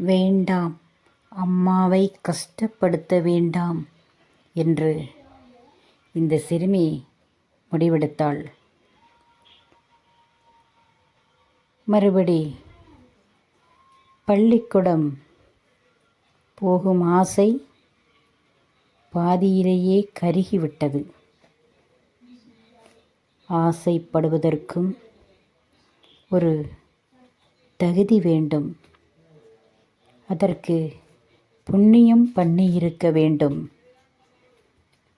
வேண்டாம், அம்மாவை கஷ்டப்படுத்த வேண்டாம் என்று இந்த சிறுமி முடிவெடுத்தாள். மறுபடி பள்ளிக்கூடம் போகும் ஆசை பாதியிலேயே கருகிவிட்டது. ஆசைப்படுவதற்கும் ஒரு தகுதி வேண்டும். அதற்கு புண்ணியம் பண்ணியிருக்க வேண்டும்.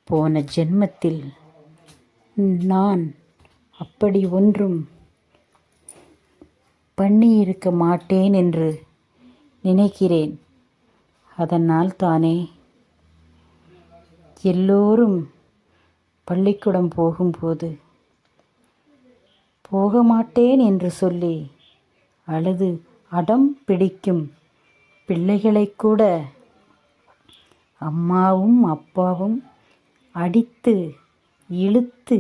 போன ஜென்மத்தில் நான் அப்படி ஒன்றும் பண்ணியிருக்க மாட்டேன் என்று நினைக்கிறேன். அதனால் தானே எல்லோரும் பள்ளிக்கூடம் போகும்போது போக மாட்டேன் என்று சொல்லி அழுது அடம் பிடிக்கும் பிள்ளைகளை கூட அம்மாவும் அப்பாவும் அடித்து இழுத்து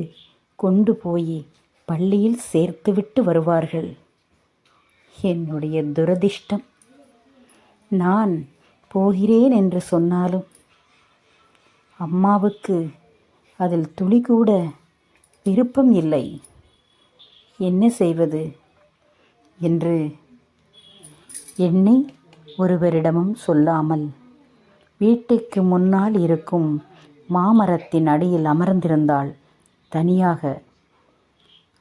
கொண்டு போய் பள்ளியில் சேர்த்துவிட்டு வருவார்கள். என்னுடைய துரதிர்ஷ்டம், நான் போகிறேன் என்று சொன்னாலும் அம்மாவுக்கு அதில் துளி கூட விருப்பம் இல்லை. என்ன செய்வது என்று எண்ணி ஒருவரிடமும் சொல்லாமல் வீட்டுக்கு முன்னால் இருக்கும் மாமரத்தின் அடியில் அமர்ந்திருந்தாள் தனியாக.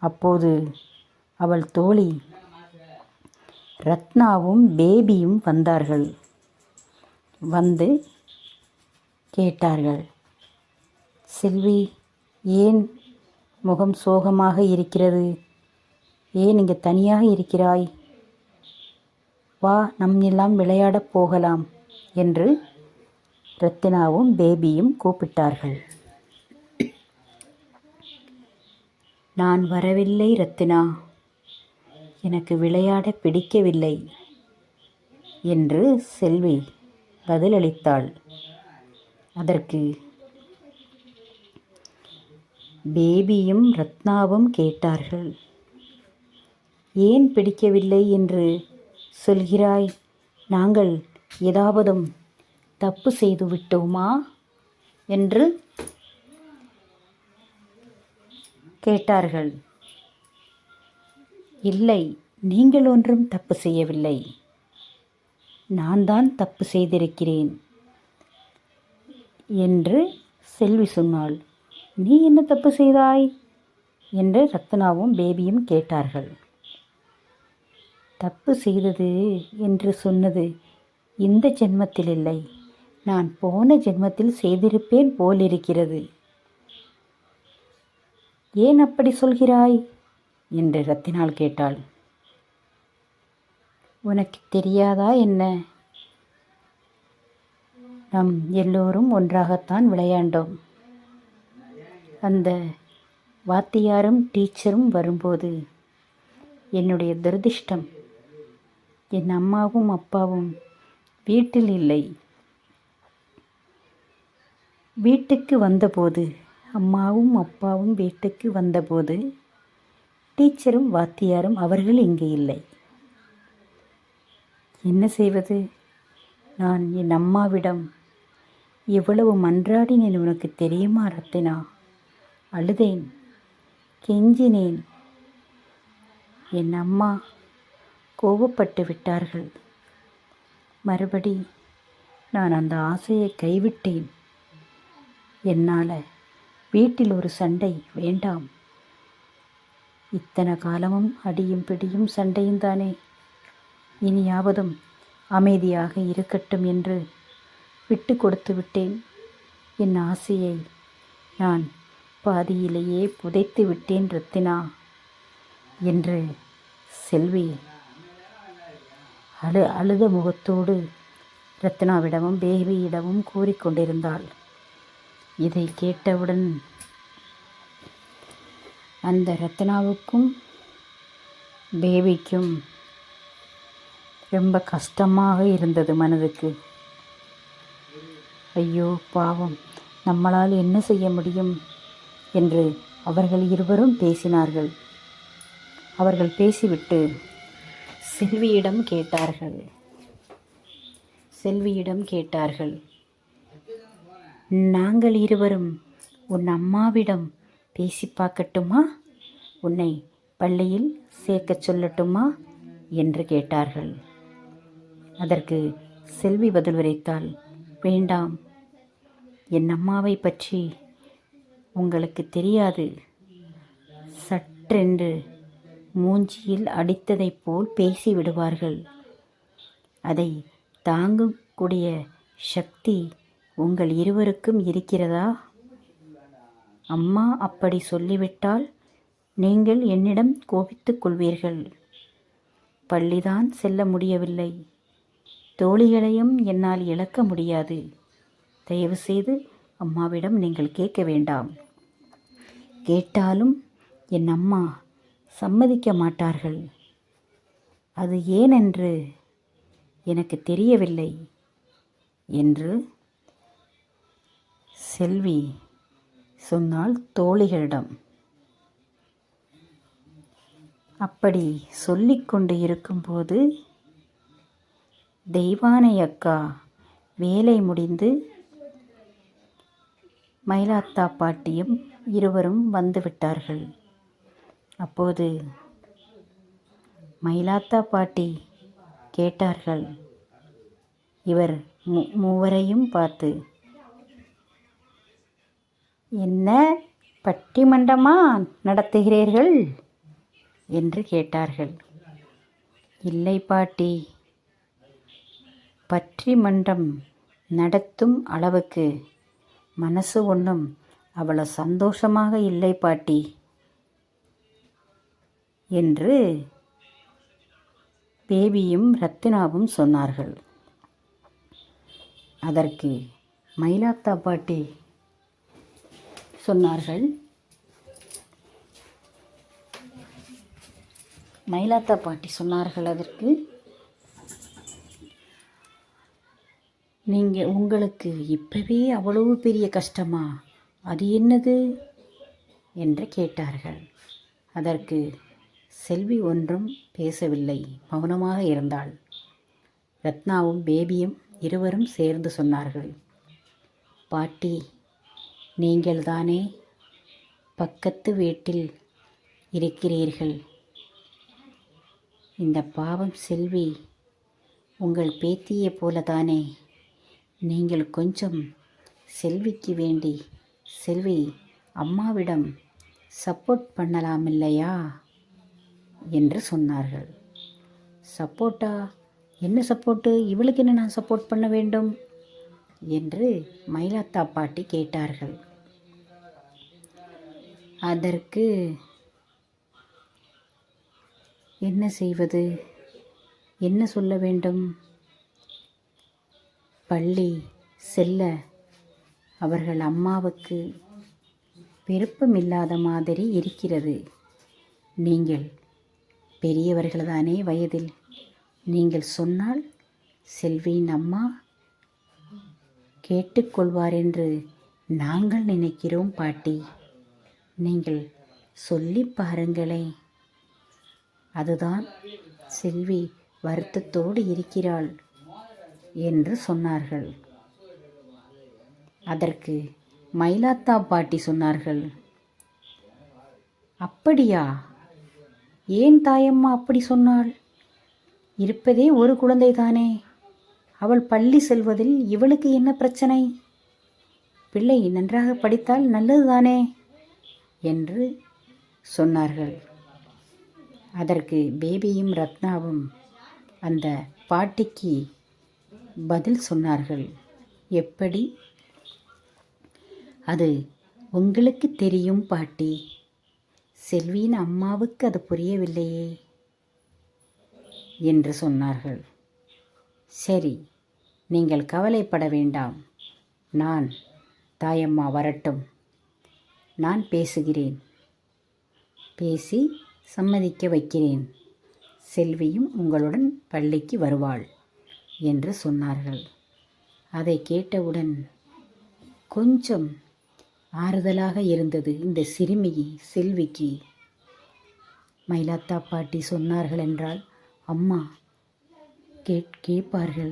அப்போது அவள் தோழி ரத்னாவும் பேபியும் வந்தார்கள். வந்து கேட்டார்கள், செல்வி, ஏன் முகம் சோகமாக இருக்கிறது? ஏன் இங்கே தனியாக இருக்கிறாய்? வா, நம் எல்லாம் விளையாடப் போகலாம் என்று ரத்தினாவும் பேபியும் கூப்பிட்டார்கள். நான் வரவில்லை ரத்தினா, எனக்கு விளையாட பிடிக்கவில்லை என்று செல்வி பதிலளித்தாள். அதற்கு பேபியும் ரத்னாவும் கேட்டார்கள், ஏன் பிடிக்கவில்லை என்று சொல்கிறாய்? நாங்கள் ஏதாவது தப்பு செய்து விட்டோமா என்று கேட்டார்கள். இல்லை, நீங்கள் ஒன்றும் தப்பு செய்யவில்லை, நான் தான் தப்பு செய்திருக்கிறேன் என்று செல்வி சொன்னாள். நீ என்ன தப்பு செய்தாய் என்று ரத்னாவும் பேபியும் கேட்டார்கள். தப்பு செய்தது என்று சொன்னது இந்த ஜென்மத்தில் இல்லை, நான் போன ஜென்மத்தில் செய்திருப்பேன் போலிருக்கிறது. ஏன் அப்படி சொல்கிறாய் என்று ரத்தினாள் கேட்டாள். உனக்கு தெரியாதா என்ன? நம் எல்லோரும் ஒன்றாகத்தான் விளையாண்டோம். அந்த வாத்தியாரும் டீச்சரும் வரும்போது என்னுடைய துரதிர்ஷ்டம், என் அம்மாவும் அப்பாவும் வீட்டில் இல்லை. வீட்டுக்கு வந்தபோது, அம்மாவும் அப்பாவும் வீட்டுக்கு வந்தபோது டீச்சரும் வாத்தியாரும் அவர்கள் இங்கே இல்லை. என்ன செய்வது? நான் என் அம்மாவிடம் எவ்வளவு மன்றாடினேன் உனக்கு தெரியுமா ரத்தினா? அழுதேன், கெஞ்சினேன். என் அம்மா கோபப்பட்டு விட்டார்கள். மறுபடி நான் அந்த ஆசையை கைவிட்டேன். என்னால் வீட்டில் ஒரு சண்டை வேண்டாம். இத்தனை காலமும் அடியும் பிடியும் சண்டையும் தானே, இனியாவதும் அமைதியாக இருக்கட்டும் என்று விட்டு கொடுத்து விட்டேன். என் ஆசையை நான் பாதியிலேயே புதைத்து விட்டேன் ரத்தினா என்று செல்வி அழுத முகத்தோடு ரத்னாவிடமும் பேபியிடமும் கூறிக்கொண்டிருந்தாள். இதை கேட்டவுடன் அந்த ரத்னாவுக்கும் பேபிக்கும் ரொம்ப கஷ்டமாக இருந்தது மனதுக்கு. ஐயோ பாவம், நம்மளால் என்ன செய்ய முடியும் என்று அவர்கள் இருவரும் பேசினார்கள். அவர்கள் பேசிவிட்டு செல்வியிடம் கேட்டார்கள், செல்வியிடம் கேட்டார்கள். நாங்கள் இருவரும் உன் அம்மாவிடம் பேசி பார்க்கட்டுமா? உன்னை பள்ளியில் சேர்க்கச் சொல்லட்டுமா என்று கேட்டார்கள். அதற்கு செல்வி பதில் உரைத்தாள், வேண்டாம், என் அம்மாவை பற்றி உங்களுக்கு தெரியாது. சற்றென்று மூஞ்சியில் அடித்ததைப் போல் பேசிவிடுவார்கள். அதை தாங்கக்கூடிய சக்தி உங்கள் இருவருக்கும் இருக்கிறதா? அம்மா அப்படி சொல்லிவிட்டால் நீங்கள் என்னிடம் கோபித்துக் கொள்வீர்கள். பள்ளிதான் செல்ல முடியவில்லை, தோழிகளையும் என்னால் இழக்க முடியாது. தயவுசெய்து அம்மாவிடம் நீங்கள் கேட்க வேண்டாம். கேட்டாலும் என் அம்மா சம்மதிக்க மாட்டார்கள். அது ஏனென்று எனக்கு தெரியவில்லை என்று செல்வி சொன்னாள் தோழிகளிடம். அப்படி சொல்லிக்கொண்டு இருக்கும்போது தெய்வானை அக்கா வேலை முடிந்து மயிலாத்தா பாட்டியும் இருவரும் வந்துவிட்டார்கள். அப்போது மயிலாத்தா பாட்டி கேட்டார்கள் இவர் மூவரையும் பார்த்து, என்ன பட்டிமன்றமா நடத்துகிறீர்கள் என்று கேட்டார்கள். இல்லை பாட்டி, பட்டிமன்றம் நடத்தும் அளவுக்கு மனசு ஒன்றும் அவ்வளோ சந்தோஷமாக இல்லை பாட்டி என்று பேபியும் ரத்தினாவும் சொன்னார்கள். அதற்கு மயிலாத்தா பாட்டி சொன்னார்கள், அதற்கு உங்களுக்கு இப்பவே அவ்வளவு பெரிய கஷ்டமா? அது என்னது என்று கேட்டார்கள். அதற்கு செல்வி ஒன்றும் பேசவில்லை, மௌனமாக இருந்தாள். ரத்னாவும் பேபியும் இருவரும் சேர்ந்து சொன்னார்கள், பாட்டி, நீங்கள்தானே பக்கத்து வீட்டில் இருக்கிறீர்கள். இந்த பாவம் செல்வி உங்கள் பேத்தியை போலதானே. நீங்கள் கொஞ்சம் செல்விக்கு வேண்டி செல்வி அம்மாவிடம் சப்போர்ட் பண்ணலாமில்லையா என்று சொன்னார்கள். சப்போர்ட்டா? என்ன சப்போர்ட்டு? இவளுக்கு என்ன நான் சப்போர்ட் பண்ண வேண்டும் என்று மயிலாத்தா பாட்டி கேட்டார்கள். அதற்கு என்ன செய்வது, என்ன சொல்ல வேண்டும்? பள்ளி செல்ல அவர்கள் அம்மாவுக்கு விருப்பமில்லாத மாதிரி இருக்கிறது. நீங்கள் பெரியவர்கள்தானே வயதில். நீங்கள் சொன்னால் செல்வியின் அம்மா கேட்டுக்கொள்வார் என்று நாங்கள் நினைக்கிறோம் பாட்டி. நீங்கள் சொல்லி பாருங்களே. அதுதான் செல்வி வருத்தத்தோடு இருக்கிறாள் என்று சொன்னார்கள். அதற்கு மயிலாத்தா பாட்டி சொன்னார்கள், அப்படியா? ஏன் தாயம்மா அப்படி சொன்னாள்? இருப்பதே ஒரு குழந்தை தானே. அவள் பள்ளி செல்வதில் இவளுக்கு என்ன பிரச்சனை? பிள்ளை நன்றாக படித்தால் நல்லதுதானே என்று சொன்னார்கள். அதற்கு பேபியும் ரத்னாவும் அந்த பாட்டிக்கு பதில் சொன்னார்கள். எப்படி? அது உங்களுக்கு தெரியும் பாட்டி. செல்வியின் அம்மாவுக்கு அது புரியவில்லையே என்று சொன்னார்கள். சரி, நீங்கள் கவலைப்பட வேண்டாம். நான் தாயம்மா வரட்டும், நான் பேசுகிறேன், பேசி சம்மதிக்க வைக்கிறேன். செல்வியும் உங்களுடன் பள்ளிக்கு வருவாள் என்று சொன்னார்கள். அதை கேட்டவுடன் கொஞ்சம் ஆறுதலாக இருந்தது இந்த சிறுமி செல்விக்கு. மயிலாத்தா பாட்டி சொன்னார்கள் என்றால் அம்மா கேட்பார்கள்,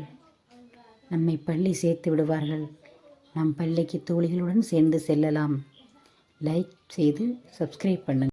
நம்மை பள்ளி சேர்த்து விடுவார்கள். நம் பள்ளிக்கு தோழிகளுடன் சேர்ந்து செல்லலாம். லைக் செய்து சப்ஸ்கிரைப் பண்ணுங்கள்.